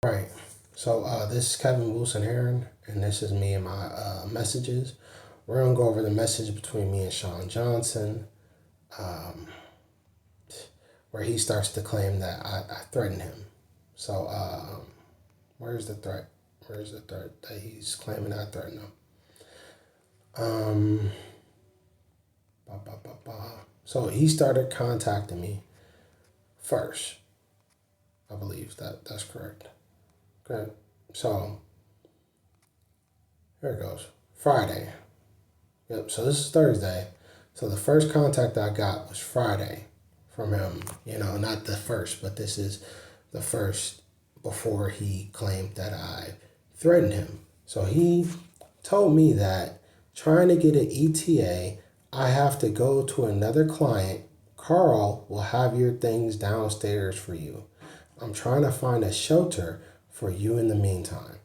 Right. So this is Kevin Wilson Herron, and this is me and my messages. We're gonna go over the message between me and Shaun Johnson, um, where he starts to claim that I threatened him. So where's the threat? Where's the threat that he's claiming I threatened him? Um, bah, bah, bah, bah. So he started contacting me first. I believe that's correct. Okay. So here it goes. Friday. Yep. So this is Thursday. So the first contact I got was Friday from him. You know, not the first, but this is the first before he claimed that I threatened him. So he told me that trying to get an ETA, I have to go to another client. Carl will have your things downstairs for you. I'm trying to find a shelter for you in the meantime.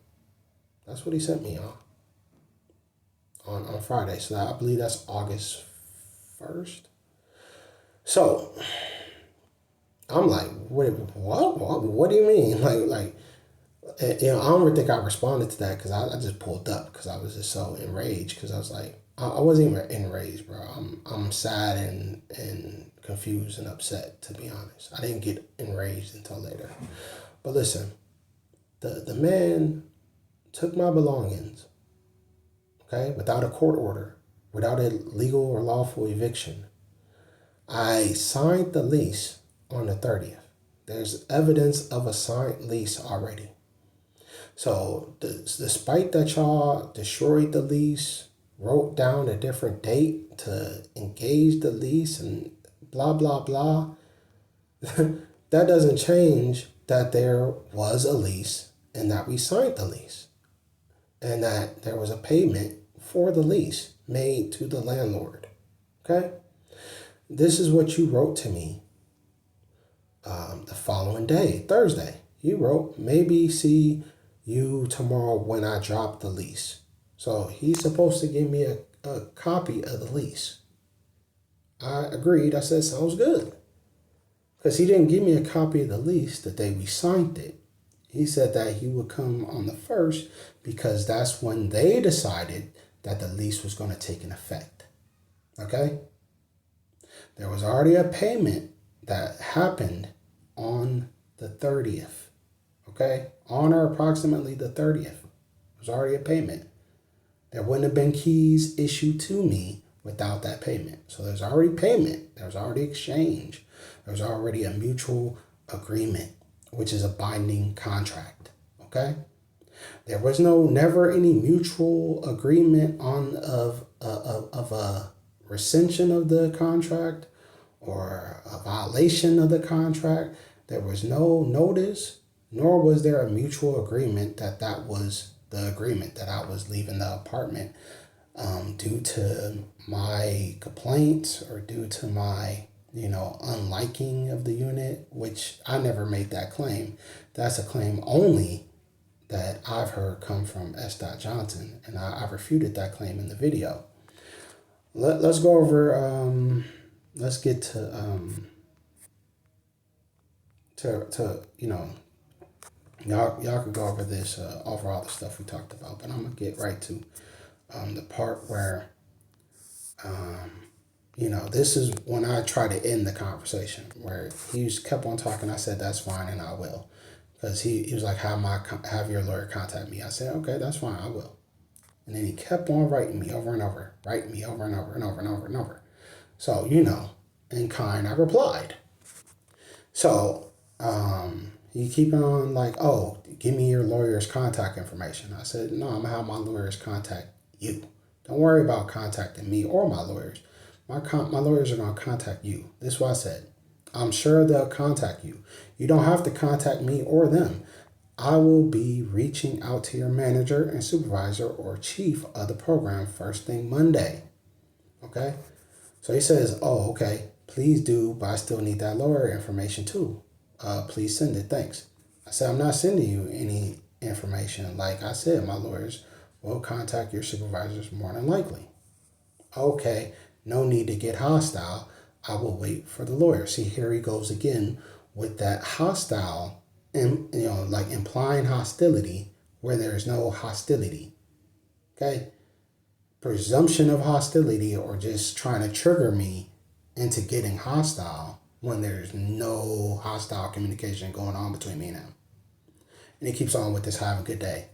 That's what he sent me on Friday. So I believe that's August 1st. So I'm like, what do you mean? I don't really think I responded to that because I just pulled up because I was just so enraged because I was like, I wasn't even enraged, bro. I'm sad and confused and upset, to be honest. I didn't get enraged until later. But listen, the man took my belongings, okay, without a court order, without a legal or lawful eviction. I signed the lease on the 30th. There's evidence of a signed lease already. So, despite that y'all destroyed the lease, wrote down a different date to engage the lease, and blah, blah, blah, that doesn't change that there was a lease and that we signed the lease and that there was a payment for the lease made to the landlord. Okay? This is what you wrote to me the following day, Thursday. You wrote, maybe see you tomorrow when I drop the lease. So he's supposed to give me a copy of the lease. I agreed. I said, sounds good. Because he didn't give me a copy of the lease the day we signed it. He said that he would come on the 1st because that's when they decided that the lease was going to take an effect. Okay? There was already a payment that happened on the 30th. Okay? On or approximately the 30th. There was already a payment. There wouldn't have been keys issued to me without that payment. So there's already payment. There's already exchange. There's already a mutual agreement, which is a binding contract. Okay? There was never any mutual agreement of a rescission of the contract or a violation of the contract. There was no notice, nor was there a mutual agreement that was the agreement that I was leaving the apartment due to my complaints or due to my unliking of the unit, which I never made that claim. That's a claim only that I've heard come from S.Johnson, and I refuted that claim in the video. Let's go over. Let's get to y'all could go over this over all the stuff we talked about, but I'm gonna get right to the part where this is when I try to end the conversation where he kept on talking. I said that's fine and I will, because he was like, have your lawyer contact me. I said okay, that's fine, I will. And then he kept on writing me over and over, writing me over and over and over and over and over. So in kind, I replied. So he keep on like, oh, give me your lawyer's contact information. I said, no, I'm gonna have my lawyers contact you. Don't worry about contacting me or my lawyers. My lawyers are gonna contact you. This is what I said. I'm sure they'll contact you. You don't have to contact me or them. I will be reaching out to your manager and supervisor or chief of the program first thing Monday. Okay? So he says, oh, okay, please do, but I still need that lawyer information too. Please send it, thanks. I said, I'm not sending you any information. Like I said, my lawyers will contact your supervisors more than likely. Okay, no need to get hostile. I will wait for the lawyer. See, here he goes again with that hostile like implying hostility where there is no hostility. Okay? Presumption of hostility, or just trying to trigger me into getting hostile when there's no hostile communication going on between me and him. And he keeps on with this, have a good day.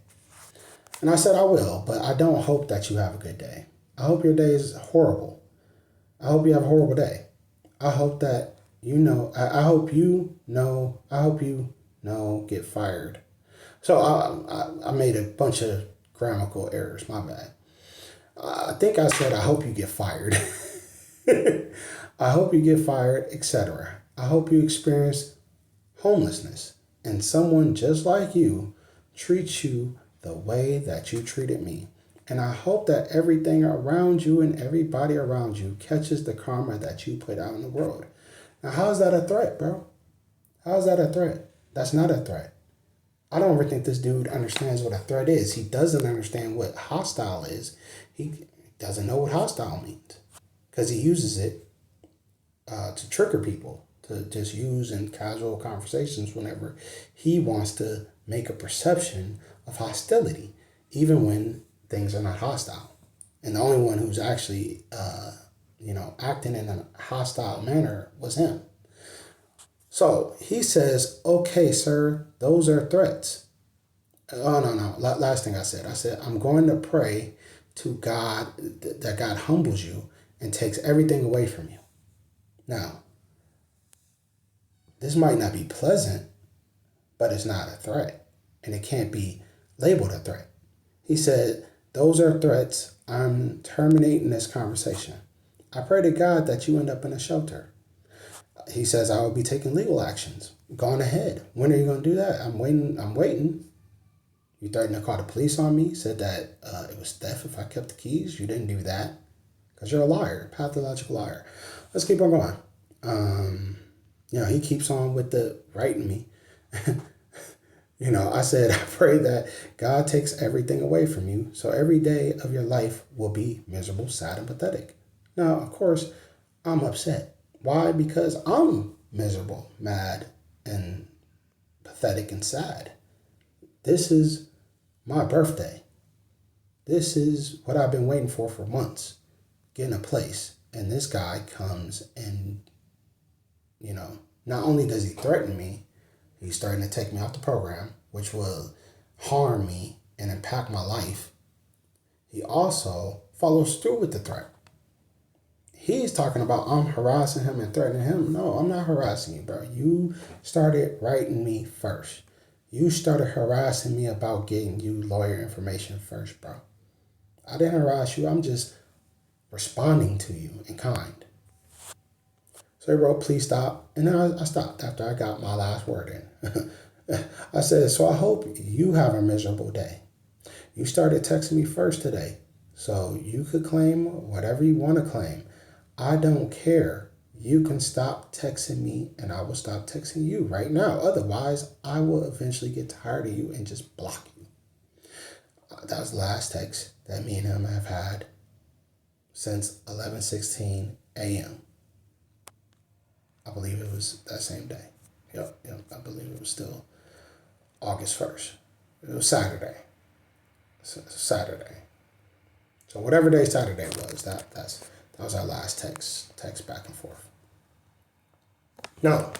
And I said, I will, but I don't hope that you have a good day. I hope your day is horrible. I hope you have a horrible day. I hope that I hope you get fired. So I made a bunch of grammatical errors, my bad. I think I said, I hope you get fired. I hope you get fired, etc. I hope you experience homelessness and someone just like you treats you the way that you treated me. And I hope that everything around you and everybody around you catches the karma that you put out in the world. Now, how's that a threat, bro? How's that a threat? That's not a threat. I don't ever think this dude understands what a threat is. He doesn't understand what hostile is. He doesn't know what hostile means because he uses it to trigger people, to just use in casual conversations whenever he wants to make a perception of hostility, even when things are not hostile. And the only one who's actually, acting in a hostile manner was him. So he says, okay, sir, those are threats. Oh, no. Last thing I said, I'm going to pray to God that God humbles you and takes everything away from you. Now, this might not be pleasant, but it's not a threat, and it can't be labeled a threat. He said, those are threats. I'm terminating this conversation. I pray to God that you end up in a shelter. He says, I will be taking legal actions. Go on ahead. When are you going to do that? I'm waiting. You threatened to call the police on me, said that it was theft if I kept the keys. You didn't do that because you're a liar, pathological liar. Let's keep on going. He keeps on with the writing me. I said, I pray that God takes everything away from you, so every day of your life will be miserable, sad, and pathetic. Now, of course, I'm upset. Why? Because I'm miserable, mad, and pathetic and sad. This is my birthday. This is what I've been waiting for months, getting a place. And this guy comes and, not only does he threaten me, he's starting to take me off the program, which will harm me and impact my life. He also follows through with the threat. He's talking about I'm harassing him and threatening him. No, I'm not harassing you, bro. You started writing me first. You started harassing me about getting you lawyer information first, bro. I didn't harass you. I'm just responding to you in kind. So he wrote, please stop. And then I stopped after I got my last word in. I said, so I hope you have a miserable day. You started texting me first today, so you could claim whatever you want to claim. I don't care. You can stop texting me and I will stop texting you right now. Otherwise, I will eventually get tired of you and just block you. That was the last text that me and him have had since 11:16 a.m. I believe it was that same day. Yep, I believe it was still August 1st. It was Saturday. Saturday. So whatever day Saturday was, that was our last text back and forth. Now,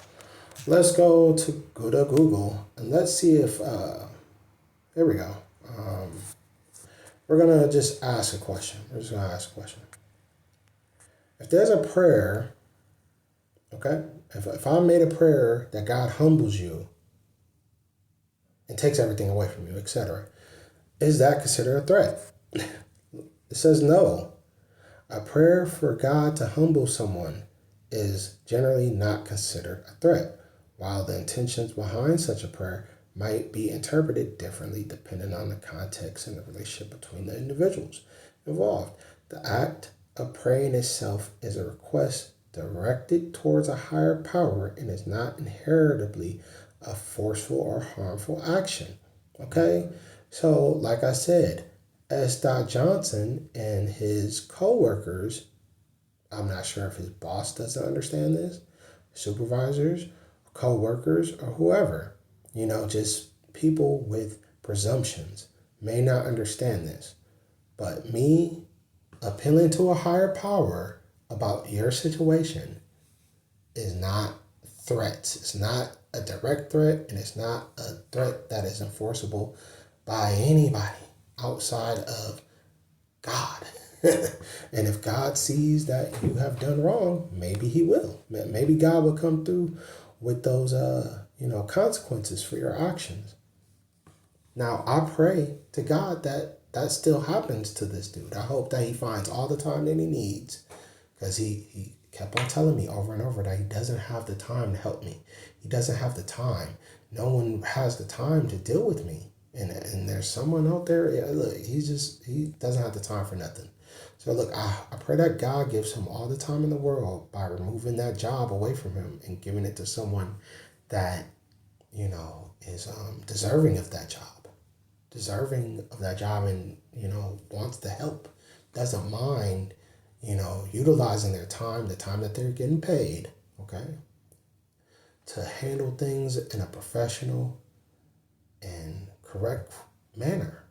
let's go to Google and let's see if here we go. We're gonna just ask a question. We're just gonna ask a question. If there's a prayer, okay, if I made a prayer that God humbles you and takes everything away from you, etc., is that considered a threat? It says no. A prayer for God to humble someone is generally not considered a threat, while the intentions behind such a prayer might be interpreted differently depending on the context and the relationship between the individuals involved. The act of praying itself is a request directed towards a higher power and is not inherently a forceful or harmful action. Okay? So, like I said, S.Johnson and his co-workers, I'm not sure if his boss doesn't understand this, supervisors, co-workers, or whoever, Just people with presumptions may not understand this. But me appealing to a higher power about your situation is not threats. It's not a direct threat, and it's not a threat that is enforceable by anybody outside of God. And if God sees that you have done wrong, maybe he will. Maybe God will come through with those consequences for your actions. Now, I pray to God that that still happens to this dude. I hope that he finds all the time that he needs, because he kept on telling me over and over that he doesn't have the time to help me. He doesn't have the time. No one has the time to deal with me. And there's someone out there, look, he doesn't have the time for nothing. So look, I pray that God gives him all the time in the world by removing that job away from him and giving it to someone that, is deserving of that job, and, wants to help, doesn't mind, utilizing their time, the time that they're getting paid, okay, to handle things in a professional and correct manner.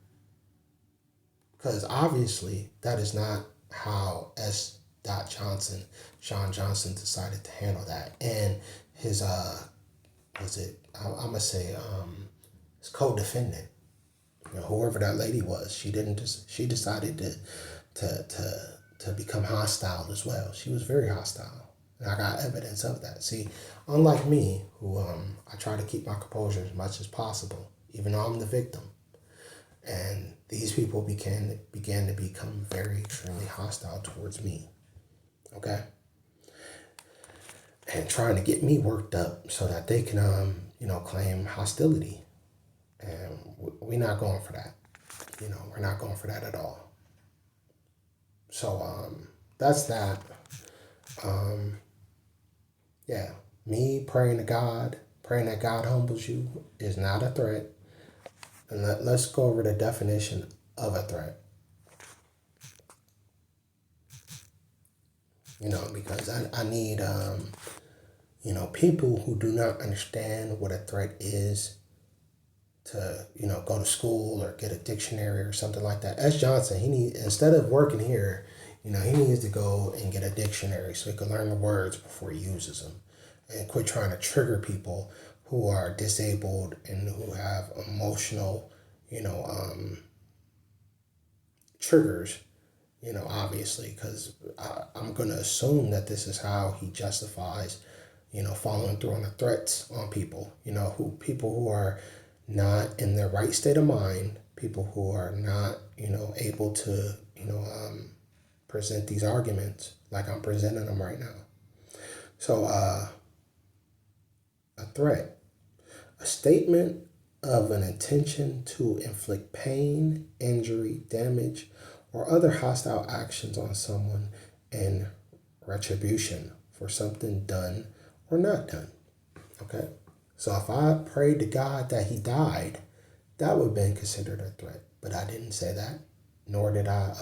Because obviously that is not how S.Johnson, Shaun Johnson, decided to handle that. And his, I'm going to say, his co-defendant, whoever that lady was, she decided to become hostile as well. She was very hostile. And I got evidence of that. See, unlike me, who I try to keep my composure as much as possible, even though I'm the victim. And these people began to become very extremely hostile towards me. Okay? And trying to get me worked up so that they can claim hostility. And we're not going for that. We're not going for that at all. So that's that. Yeah, me praying that God humbles you is not a threat. And let's go over the definition of a threat. Because I need people who do not understand what a threat is to go to school or get a dictionary or something like that. S.Johnson, instead of working here, he needs to go and get a dictionary so he can learn the words before he uses them, and quit trying to trigger people who are disabled and who have emotional triggers, obviously, because I'm going to assume that this is how he justifies following through on the threats on people, people who are not in their right state of mind, people who are not, able to, present these arguments like I'm presenting them right now. So, a threat, a statement of an intention to inflict pain, injury, damage, or other hostile actions on someone in retribution for something done or not done. Okay? So if I prayed to God that he died, that would have been considered a threat. But I didn't say that, nor did I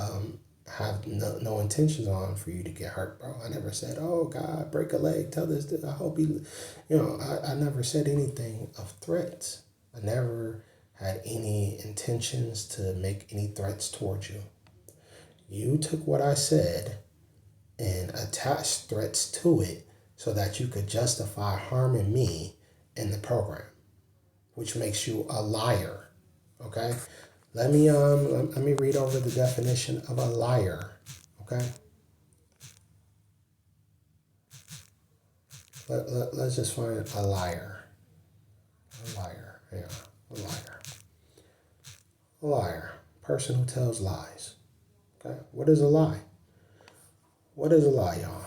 have no intentions on for you to get hurt, bro. I never said, oh, God, break a leg, tell this, I hope you, I never said anything of threats. I never had any intentions to make any threats towards you. You took what I said and attached threats to it so that you could justify harming me in the program, which makes you a liar. Okay? Let me read over the definition of a liar. Okay? Let's just find a liar. A liar. Yeah, a liar. A liar. Person who tells lies. Okay? What is a lie? What is a lie, y'all?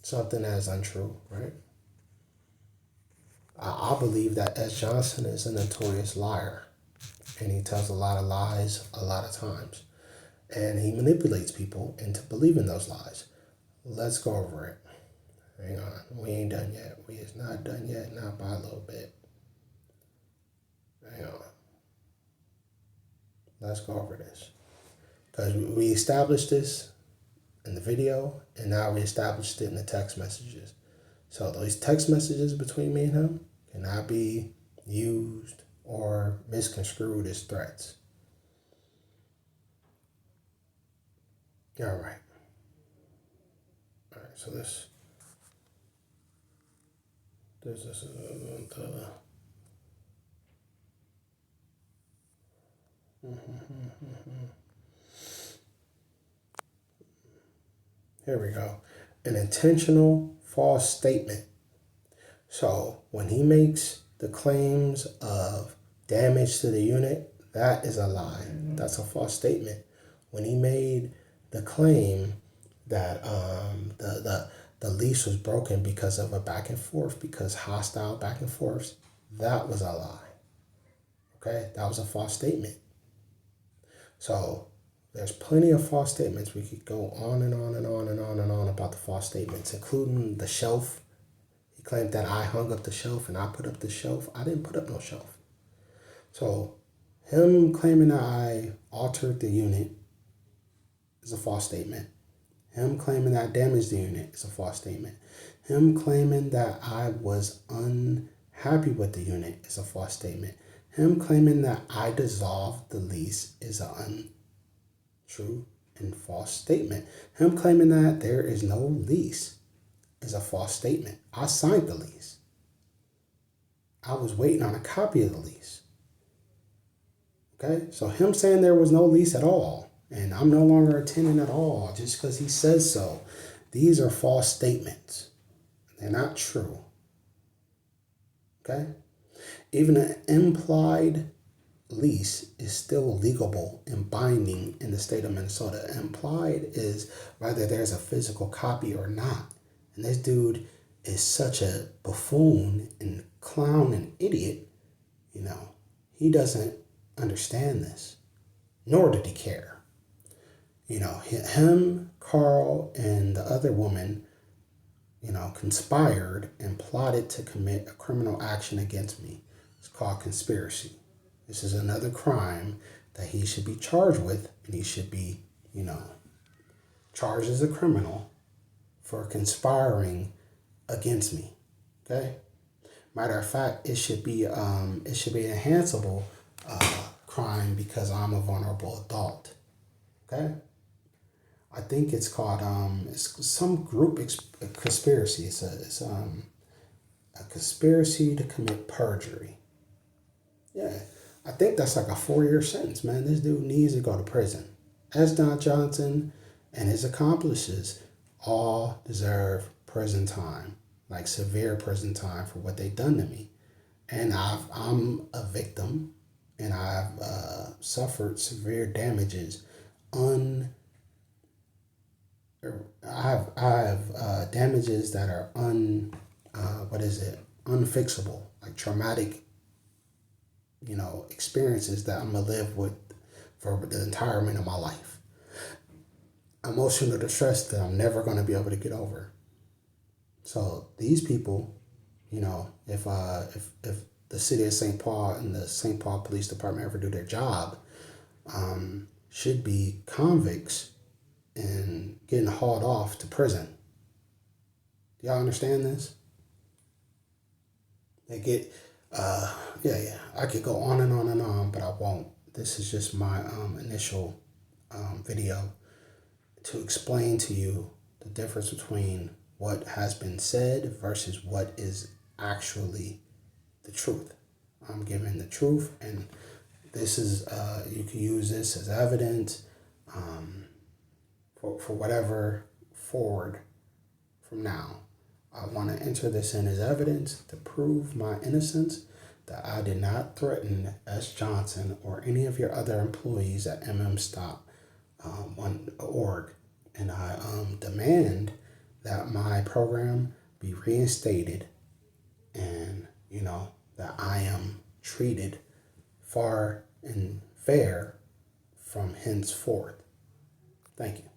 Something that is untrue, right? I believe that S. Johnson is a notorious liar, and he tells a lot of lies a lot of times, and he manipulates people into believing those lies. Let's go over it. Hang on, we ain't done yet. We is not done yet, not by a little bit. Hang on. Let's go over this, because we established this in the video, and now we established it in the text messages. So those text messages between me and him, cannot be used or misconstrued as threats. All right. All right, so there's this. Here we go. An intentional false statement. So when he makes the claims of damage to the unit, that is a lie. That's a false statement. When he made the claim that the lease was broken because of a back and forth, because hostile back and forths, that was a lie. Okay, that was a false statement. So there's plenty of false statements. We could go on and on and on and on and on about the false statements, including the shelf. He claimed that I hung up the shelf and I put up the shelf. I didn't put up no shelf. So him claiming that I altered the unit is a false statement. Him claiming that I damaged the unit is a false statement. Him claiming that I was unhappy with the unit is a false statement. Him claiming that I dissolved the lease is an untrue and false statement. Him claiming that there is no lease is a false statement. I signed the lease. I was waiting on a copy of the lease. Okay? So him saying there was no lease at all, and I'm no longer a tenant at all just because he says so, these are false statements. They're not true. Okay? Even an implied lease is still legalable and binding in the state of Minnesota. Implied is whether there's a physical copy or not. And this dude is such a buffoon and clown and idiot, he doesn't understand this, nor did he care. Him, Carl, and the other woman, conspired and plotted to commit a criminal action against me. It's called conspiracy. This is another crime that he should be charged with, and he should be, charged as a criminal for conspiring against me. Okay? Matter of fact, it should be an enhanceable crime because I'm a vulnerable adult. Okay? I think it's called it's some group conspiracy. It's a conspiracy to commit perjury. Yeah, I think that's like a 4-year sentence, man. This dude needs to go to prison. S.Johnson and his accomplices all deserve prison time, like severe prison time for what they've done to me. And I'm a victim, and I've suffered severe damages. I have damages that are unfixable, like traumatic, experiences that I'm gonna live with for the entirety of my life. Emotional distress that I'm never gonna be able to get over. So these people, if the city of St. Paul and the St. Paul Police Department ever do their job, should be convicts and getting hauled off to prison. Do y'all understand this? They get, I could go on and on and on, but I won't. This is just my initial video to explain to you the difference between what has been said versus what is actually the truth. I'm giving the truth, and this is, you can use this as evidence for whatever forward from now. I want to enter this in as evidence to prove my innocence, that I did not threaten S. Johnson or any of your other employees at mmstop.org. And I demand that my program be reinstated, and, that I am treated fair and fair from henceforth. Thank you.